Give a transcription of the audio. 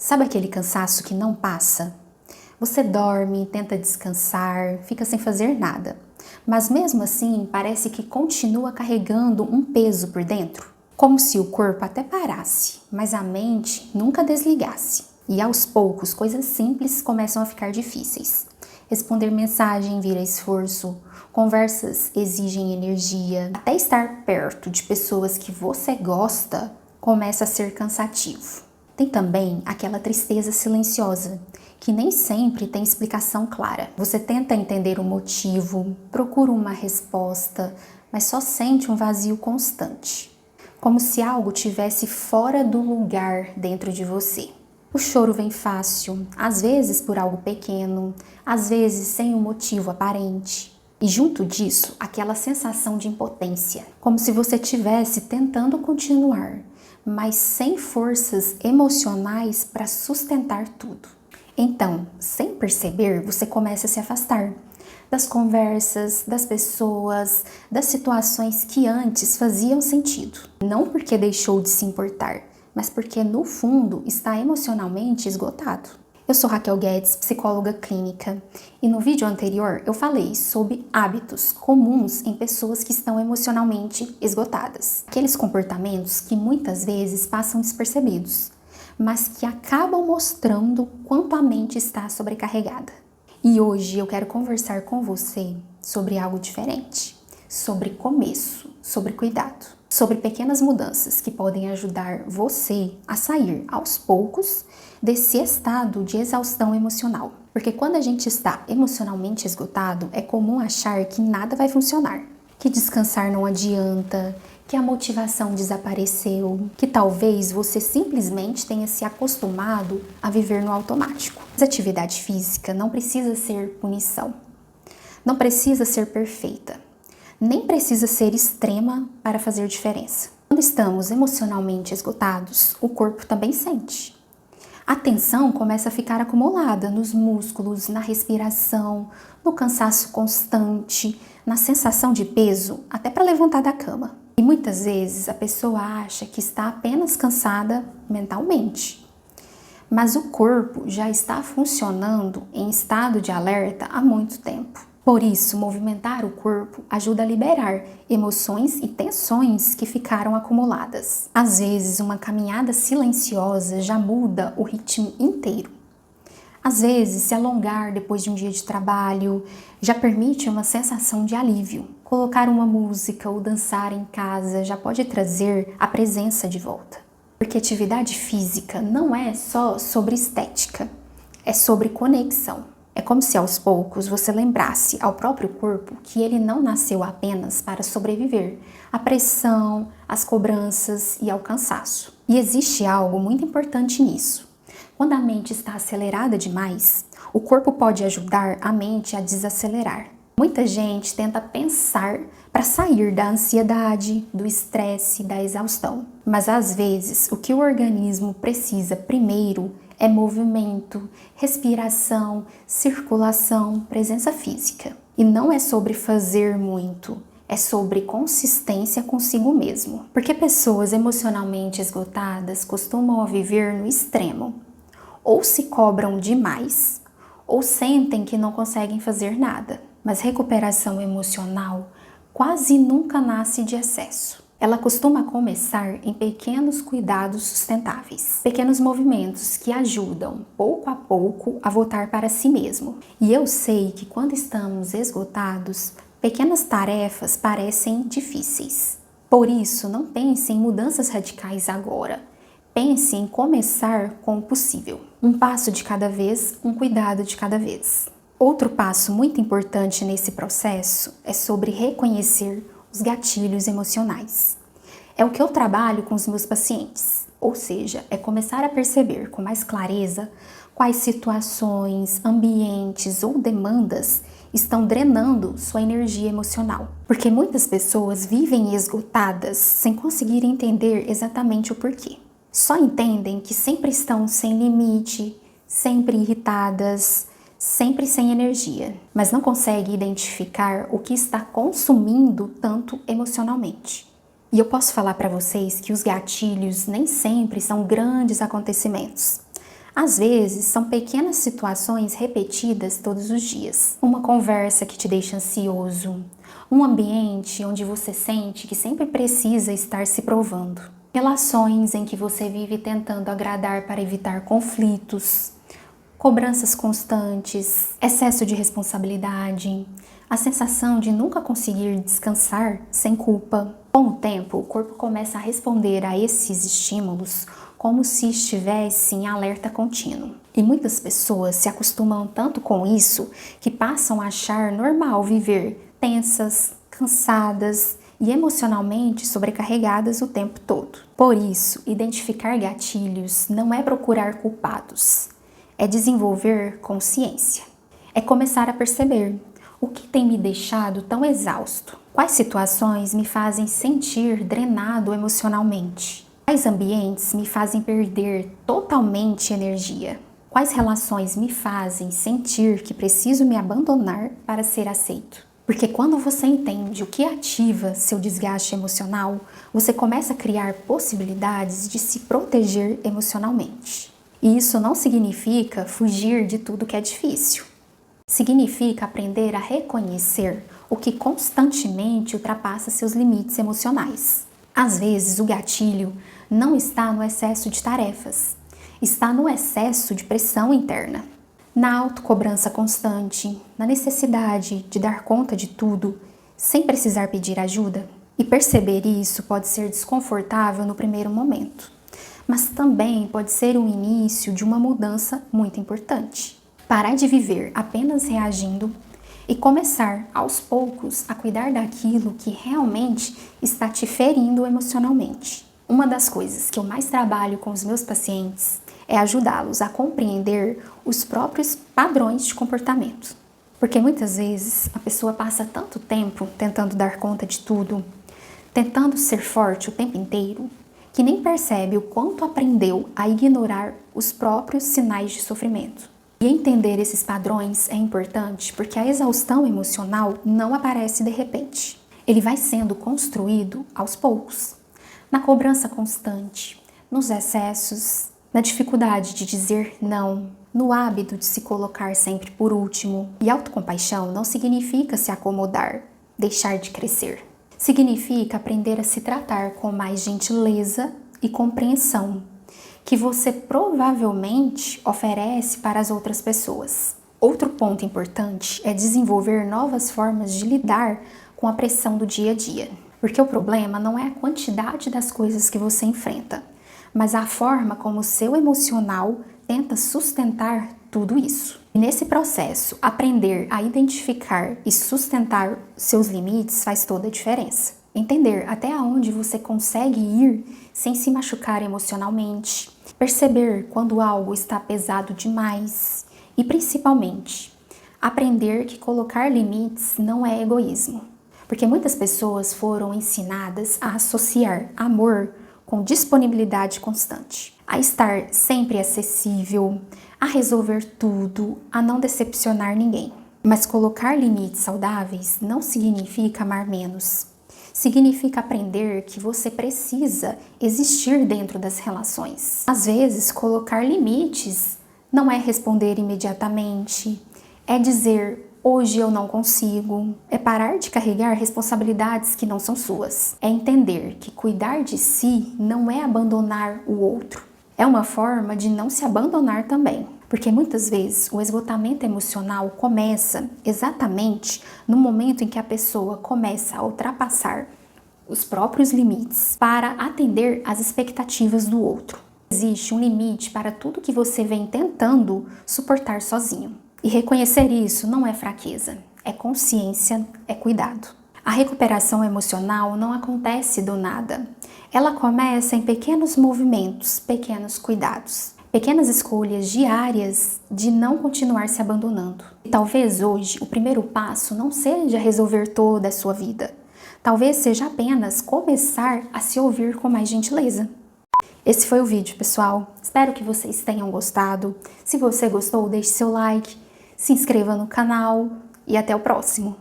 Sabe aquele cansaço que não passa? Você dorme, tenta descansar, fica sem fazer nada, mas mesmo assim parece que continua carregando um peso por dentro, como se o corpo até parasse, mas a mente nunca desligasse. E aos poucos, coisas simples começam a ficar difíceis. Responder mensagem vira esforço, conversas exigem energia, até estar perto de pessoas que você gosta começa a ser cansativo. Tem também aquela tristeza silenciosa, que nem sempre tem explicação clara. Você tenta entender o motivo, procura uma resposta, mas só sente um vazio constante, como se algo tivesse fora do lugar dentro de você. O choro vem fácil, às vezes por algo pequeno, às vezes sem um motivo aparente. E junto disso, aquela sensação de impotência, como se você estivesse tentando continuar, mas sem forças emocionais para sustentar tudo. Então, sem perceber, você começa a se afastar das conversas, das pessoas, das situações que antes faziam sentido. Não porque deixou de se importar, mas porque no fundo está emocionalmente esgotado. Eu sou Raquel Guedes, psicóloga clínica, e no vídeo anterior eu falei sobre hábitos comuns em pessoas que estão emocionalmente esgotadas. Aqueles comportamentos que muitas vezes passam despercebidos, mas que acabam mostrando quanto a mente está sobrecarregada. E hoje eu quero conversar com você sobre algo diferente, sobre começo, sobre cuidado, sobre pequenas mudanças que podem ajudar você a sair aos poucos desse estado de exaustão emocional. Porque quando a gente está emocionalmente esgotado, é comum achar que nada vai funcionar, que descansar não adianta, que a motivação desapareceu, que talvez você simplesmente tenha se acostumado a viver no automático. Mas atividade física não precisa ser punição, não precisa ser perfeita, nem precisa ser extrema para fazer diferença. Quando estamos emocionalmente esgotados, o corpo também sente. A tensão começa a ficar acumulada nos músculos, na respiração, no cansaço constante, na sensação de peso, até para levantar da cama. E muitas vezes a pessoa acha que está apenas cansada mentalmente, mas o corpo já está funcionando em estado de alerta há muito tempo. Por isso, movimentar o corpo ajuda a liberar emoções e tensões que ficaram acumuladas. Às vezes, uma caminhada silenciosa já muda o ritmo inteiro. Às vezes, se alongar depois de um dia de trabalho já permite uma sensação de alívio. Colocar uma música ou dançar em casa já pode trazer a presença de volta. Porque atividade física não é só sobre estética, é sobre conexão. É como se aos poucos você lembrasse ao próprio corpo que ele não nasceu apenas para sobreviver à pressão, às cobranças e ao cansaço. E existe algo muito importante nisso. Quando a mente está acelerada demais, o corpo pode ajudar a mente a desacelerar. Muita gente tenta pensar para sair da ansiedade, do estresse, da exaustão. Mas às vezes o que o organismo precisa primeiro é movimento, respiração, circulação, presença física. E não é sobre fazer muito, é sobre consistência consigo mesmo. Porque pessoas emocionalmente esgotadas costumam viver no extremo. Ou se cobram demais, ou sentem que não conseguem fazer nada. Mas recuperação emocional quase nunca nasce de excesso. Ela costuma começar em pequenos cuidados sustentáveis, pequenos movimentos que ajudam, pouco a pouco, a voltar para si mesmo. E eu sei que quando estamos esgotados, pequenas tarefas parecem difíceis. Por isso, não pense em mudanças radicais agora. Pense em começar com o possível. Um passo de cada vez, um cuidado de cada vez. Outro passo muito importante nesse processo é sobre reconhecer os gatilhos emocionais. É o que eu trabalho com os meus pacientes, ou seja, é começar a perceber com mais clareza quais situações, ambientes ou demandas estão drenando sua energia emocional. Porque muitas pessoas vivem esgotadas sem conseguir entender exatamente o porquê. Só entendem que sempre estão sem limite, sempre irritadas, sempre sem energia, mas não consegue identificar o que está consumindo tanto emocionalmente. E eu posso falar para vocês que os gatilhos nem sempre são grandes acontecimentos. Às vezes, são pequenas situações repetidas todos os dias. Uma conversa que te deixa ansioso, um ambiente onde você sente que sempre precisa estar se provando, relações em que você vive tentando agradar para evitar conflitos, cobranças constantes, excesso de responsabilidade, a sensação de nunca conseguir descansar sem culpa. Com o tempo, o corpo começa a responder a esses estímulos como se estivesse em alerta contínuo. E muitas pessoas se acostumam tanto com isso que passam a achar normal viver tensas, cansadas e emocionalmente sobrecarregadas o tempo todo. Por isso, identificar gatilhos não é procurar culpados, é desenvolver consciência. É começar a perceber o que tem me deixado tão exausto, quais situações me fazem sentir drenado emocionalmente, quais ambientes me fazem perder totalmente energia, quais relações me fazem sentir que preciso me abandonar para ser aceito. Porque quando você entende o que ativa seu desgaste emocional, você começa a criar possibilidades de se proteger emocionalmente. E isso não significa fugir de tudo que é difícil. Significa aprender a reconhecer o que constantemente ultrapassa seus limites emocionais. Às vezes, o gatilho não está no excesso de tarefas, está no excesso de pressão interna, na autocobrança constante, na necessidade de dar conta de tudo sem precisar pedir ajuda. E perceber isso pode ser desconfortável no primeiro momento, mas também pode ser o início de uma mudança muito importante. Parar de viver apenas reagindo e começar, aos poucos, a cuidar daquilo que realmente está te ferindo emocionalmente. Uma das coisas que eu mais trabalho com os meus pacientes é ajudá-los a compreender os próprios padrões de comportamento. Porque muitas vezes a pessoa passa tanto tempo tentando dar conta de tudo, tentando ser forte o tempo inteiro, que nem percebe o quanto aprendeu a ignorar os próprios sinais de sofrimento. E entender esses padrões é importante porque a exaustão emocional não aparece de repente. Ele vai sendo construído aos poucos, na cobrança constante, nos excessos, na dificuldade de dizer não, no hábito de se colocar sempre por último. E autocompaixão não significa se acomodar, deixar de crescer. Significa aprender a se tratar com mais gentileza e compreensão, que você provavelmente oferece para as outras pessoas. Outro ponto importante é desenvolver novas formas de lidar com a pressão do dia a dia. Porque o problema não é a quantidade das coisas que você enfrenta, mas a forma como o seu emocional tenta sustentar tudo isso. E nesse processo, aprender a identificar e sustentar seus limites faz toda a diferença. Entender até onde você consegue ir sem se machucar emocionalmente, perceber quando algo está pesado demais e, principalmente, aprender que colocar limites não é egoísmo. Porque muitas pessoas foram ensinadas a associar amor com disponibilidade constante, a estar sempre acessível, a resolver tudo, a não decepcionar ninguém. Mas colocar limites saudáveis não significa amar menos. Significa aprender que você precisa existir dentro das relações. Às vezes, colocar limites não é responder imediatamente, é dizer hoje eu não consigo, é parar de carregar responsabilidades que não são suas. É entender que cuidar de si não é abandonar o outro. É uma forma de não se abandonar também. Porque muitas vezes o esgotamento emocional começa exatamente no momento em que a pessoa começa a ultrapassar os próprios limites para atender às expectativas do outro. Existe um limite para tudo que você vem tentando suportar sozinho. E reconhecer isso não é fraqueza, é consciência, é cuidado. A recuperação emocional não acontece do nada. Ela começa em pequenos movimentos, pequenos cuidados, pequenas escolhas diárias de não continuar se abandonando. E talvez hoje o primeiro passo não seja resolver toda a sua vida. Talvez seja apenas começar a se ouvir com mais gentileza. Esse foi o vídeo, pessoal. Espero que vocês tenham gostado. Se você gostou, deixe seu like, se inscreva no canal e até o próximo.